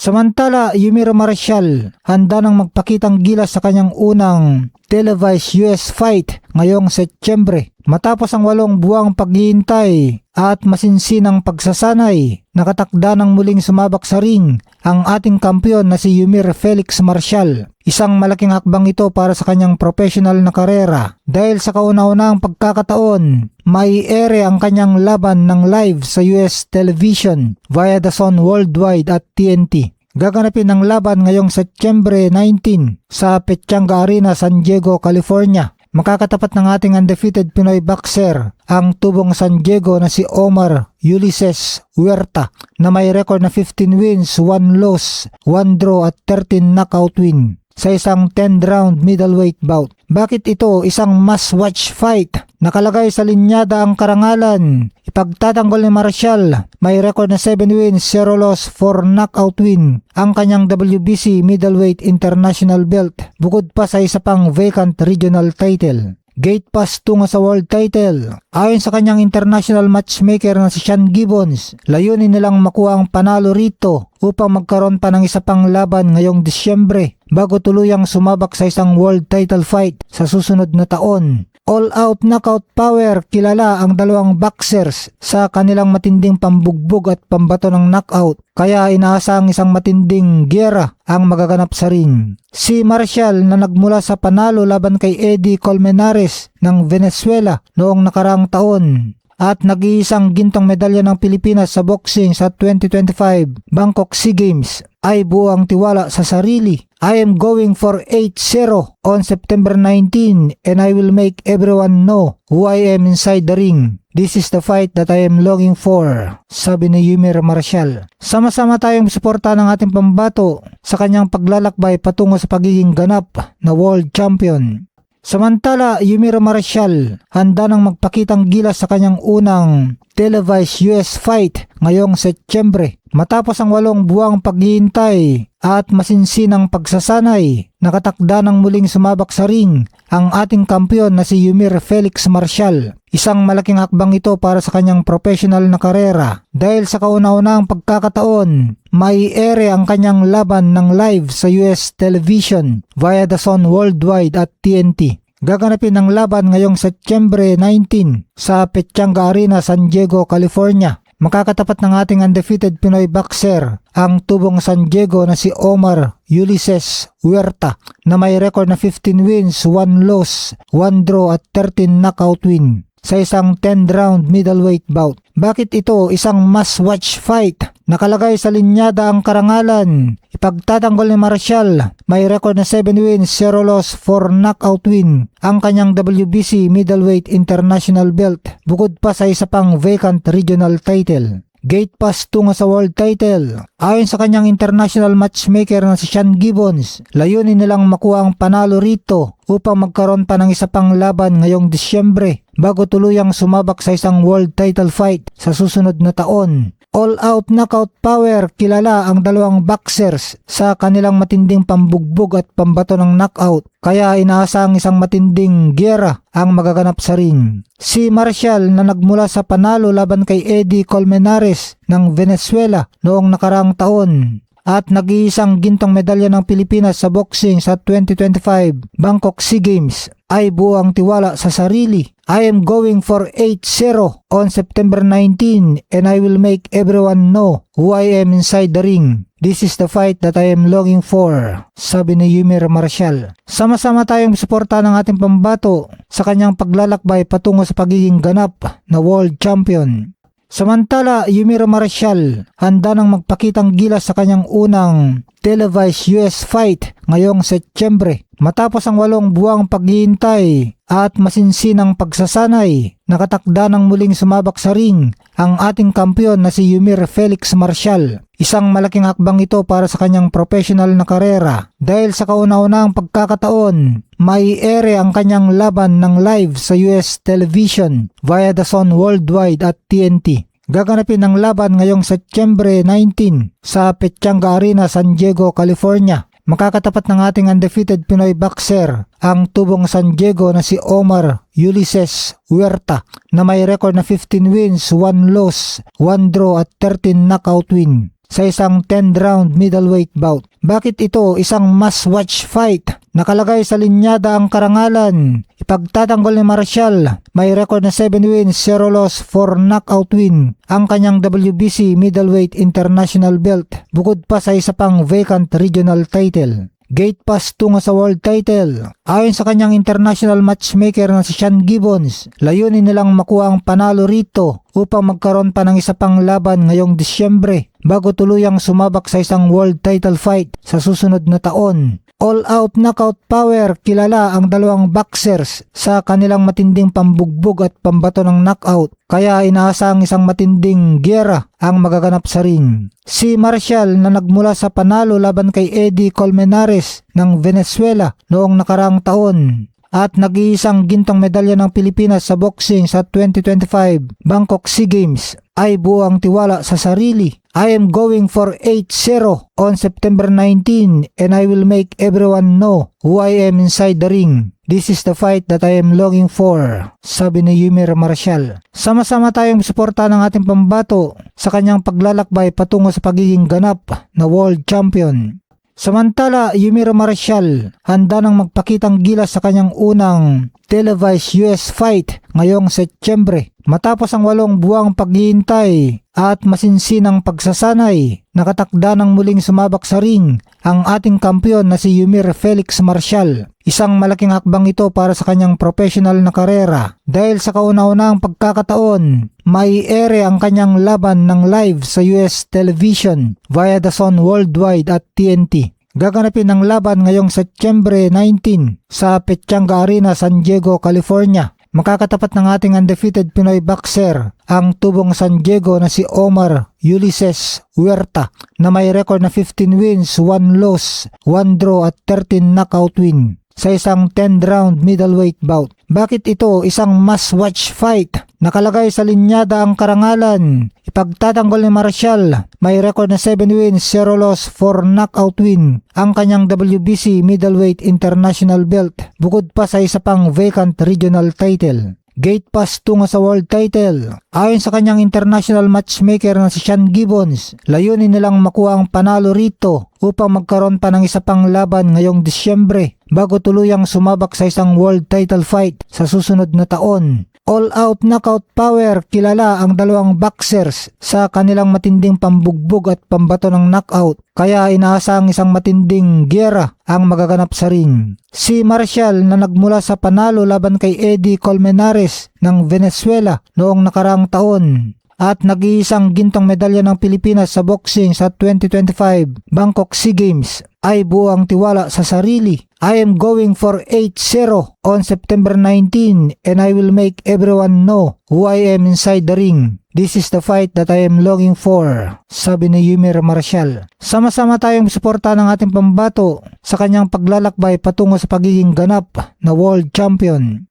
Samantala, Yumiro Marcial handa nang magpakitang gilas sa kanyang unang televised US fight ngayong Setyembre. Matapos ang 8 buwang paghihintay at masinsinang pagsasanay, nakatakda ng muling sumabak sa ring ang ating kampiyon na si Yumir Felix Marcial. Isang malaking hakbang ito para sa kanyang professional na karera dahil sa kauna-unahang pagkakataon, mai-ere ang kanyang laban ng live sa US television via DAZN Worldwide at TNT. Gaganapin ang laban ngayong Setyembre 19 sa Pechanga Arena, San Diego, California. Makakatapat ng ating undefeated Pinoy boxer ang tubong San Diego na si Omar Ulysses Huerta na may record na 15 wins, 1 loss, 1 draw at 13 knockout win sa isang 10-round middleweight bout. Bakit ito isang must-watch fight? Nakalagay sa linyada ang karangalan. Ipagtatanggol ni Marcial, may record na 7 wins, 0 loss, 4 knockout win ang kanyang WBC middleweight international belt, bukod pa sa isa pang vacant regional title. Gate pass tungo sa world title. Ayon sa kanyang international matchmaker na si Sean Gibbons, layunin nilang makuha ang panalo rito upang magkaroon pa ng isa pang laban ngayong Disyembre bago tuluyang sumabak sa isang world title fight sa susunod na taon. All-out knockout power, kilala ang dalawang boxers sa kanilang matinding pambugbog at pambato ng knockout, kaya inaasang isang matinding giyera ang magaganap sa ring. Si Marcial na nagmula sa panalo laban kay Eddie Colmenares ng Venezuela noong nakaraang taon at nag-iisang gintong medalya ng Pilipinas sa boxing sa 2025 Bangkok SEA Games, ay buong tiwala sa sarili. I am going for 8-0 on September 19 and I will make everyone know who I am inside the ring. This is the fight that I am longing for, sabi ni Yumir Marcial. Sama-sama tayong suporta ng ating pambato sa kanyang paglalakbay patungo sa pagiging ganap na world champion. Samantala, Yumiro Marcial handa nang magpakitang gilas sa kanyang unang televised US fight ngayong Setyembre. Matapos ang 8 buwang paghihintay at masinsinang pagsasanay, nakatakda ng muling sumabak sa ring ang ating kampiyon na si Yumir Felix Marcial. Isang malaking hakbang ito para sa kanyang professional na karera dahil sa kauna-unahang pagkakataon, mai-ere ang kanyang laban ng live sa US television via DAZN Worldwide at TNT. Gaganapin ang laban ngayong Setyembre 19 sa Pechanga Arena, San Diego, California. Makakatapat ng ating undefeated Pinoy boxer ang tubong San Diego na si Omar Ulysses Huerta na may record na 15 wins, 1 loss, 1 draw at 13 knockout win sa isang 10-round middleweight bout. Bakit ito isang must-watch fight? Nakalagay sa linyada ang karangalan. Ipagtatanggol ni Marcial, may record na 7 wins, 0 loss, 4 knockout win ang kanyang WBC middleweight international belt, bukod pa sa isa pang vacant regional title. Gate pass tungo sa world title. Ayon sa kanyang international matchmaker na si Sean Gibbons, layunin nilang makuha ang panalo rito upang magkaroon pa ng isa pang laban ngayong Disyembre bago tuluyang sumabak sa isang world title fight sa susunod na taon. All-out knockout power, kilala ang dalawang boxers sa kanilang matinding pambugbog at pambato ng knockout, kaya inaasang isang matinding giyera ang magaganap sa ring. Si Marcial na nagmula sa panalo laban kay Eddie Colmenares ng Venezuela noong nakaraang taon at nag-iisang gintong medalya ng Pilipinas sa boxing sa 2025 Bangkok SEA Games, ay buong tiwala sa sarili. I am going for 8-0 on September 19 and I will make everyone know who I am inside the ring. This is the fight that I am longing for, sabi ni Yumir Marcial. Sama-sama tayong suporta ng ating pambato sa kanyang paglalakbay patungo sa pagiging ganap na world champion. Samantala, Yumiro Marcial handa nang magpakitang gilas sa kanyang unang televised US fight ngayong Setyembre. Matapos ang 8 buwang paghihintay at masinsinang pagsasanay, nakatakda ng muling sumabak sa ring ang ating kampiyon na si Yumir Felix Marcial. Isang malaking hakbang ito para sa kanyang professional na karera dahil sa kauna-unahang pagkakataon, mai-ere ang kanyang laban ng live sa US television via DAZN Worldwide at TNT. Gaganapin ang laban ngayong Setyembre 19 sa Pechanga Arena, San Diego, California. Makakatapat ng ating undefeated Pinoy boxer ang tubong San Diego na si Omar Ulysses Huerta na may record na 15 wins, 1 loss, 1 draw at 13 knockout win sa isang 10-round middleweight bout. Bakit ito isang must-watch fight? Nakalagay sa linyada ang karangalan. Ipagtatanggol ni Marcial, may record na 7 wins, 0 loss, 4 knockout win ang kanyang WBC middleweight international belt, bukod pa sa isa pang vacant regional title. Gate pass tungo sa world title. Ayon sa kanyang international matchmaker na si Sean Gibbons, layunin nilang makuha ang panalo rito upang magkaroon pa ng isa pang laban ngayong Disyembre bago tuluyang sumabak sa isang world title fight sa susunod na taon. All-out knockout power, kilala ang dalawang boxers sa kanilang matinding pambugbog at pambato ng knockout, kaya inaasang isang matinding giyera ang magaganap sa ring. Si Marcial na nagmula sa panalo laban kay Eddie Colmenares ng Venezuela noong nakaraang taon at nag-iisang gintong medalya ng Pilipinas sa boxing sa 2025 Bangkok SEA Games, ay buo ang tiwala sa sarili. I am going for 8-0 on September 19 and I will make everyone know who I am inside the ring. This is the fight that I am longing for, sabi ni Yumir Marcial. Sama-sama tayong suporta ng ating pambato sa kanyang paglalakbay patungo sa pagiging ganap na world champion. Samantala, Yumir Marcial handa nang magpakitang gilas sa kanyang unang televised US fight ngayong Setyembre. Matapos ang 8 buwang paghihintay at masinsinang pagsasanay, nakatakda ng muling sumabak sa ring ang ating kampiyon na si Yumir Felix Marcial. Isang malaking hakbang ito para sa kanyang professional na karera dahil sa kauna-unahang pagkakataon, mai-ere ang kanyang laban ng live sa US television via DAZN Worldwide at TNT. Gaganapin ang laban ngayong Setyembre 19 sa Pechanga Arena, San Diego, California. Makakatapat ng ating undefeated Pinoy boxer ang tubong San Diego na si Omar Ulysses Huerta na may record na 15 wins, 1 loss, 1 draw at 13 knockout win sa isang 10-round middleweight bout. Bakit ito isang must-watch fight? Nakalagay sa linyada ang karangalan. Ipagtatanggol ni Marcial, may record na 7 wins, 0 loss, 4 knockout win ang kanyang WBC middleweight international belt, bukod pa sa isa pang vacant regional title. Gate pass tungo sa world title. Ayon sa kanyang international matchmaker na si Sean Gibbons, layunin nilang makuha ang panalo rito upang magkaroon pa ng isa pang laban ngayong Disyembre bago tuluyang sumabak sa isang world title fight sa susunod na taon. All-out knockout power, kilala ang dalawang boxers sa kanilang matinding pambugbog at pambato ng knockout, kaya inaasang isang matinding giyera ang magaganap sa ring. Si Marcial na nagmula sa panalo laban kay Eddie Colmenares ng Venezuela noong nakaraang taon at nag-iisang gintong medalya ng Pilipinas sa boxing sa 2025 Bangkok SEA Games, ay buo ang tiwala sa sarili. I am going for 8-0 on September 19 and I will make everyone know who I am inside the ring. This is the fight that I am longing for, sabi ni Yumir Marcial. Sama-sama tayong suporta ng ating pambato sa kanyang paglalakbay patungo sa pagiging ganap na world champion.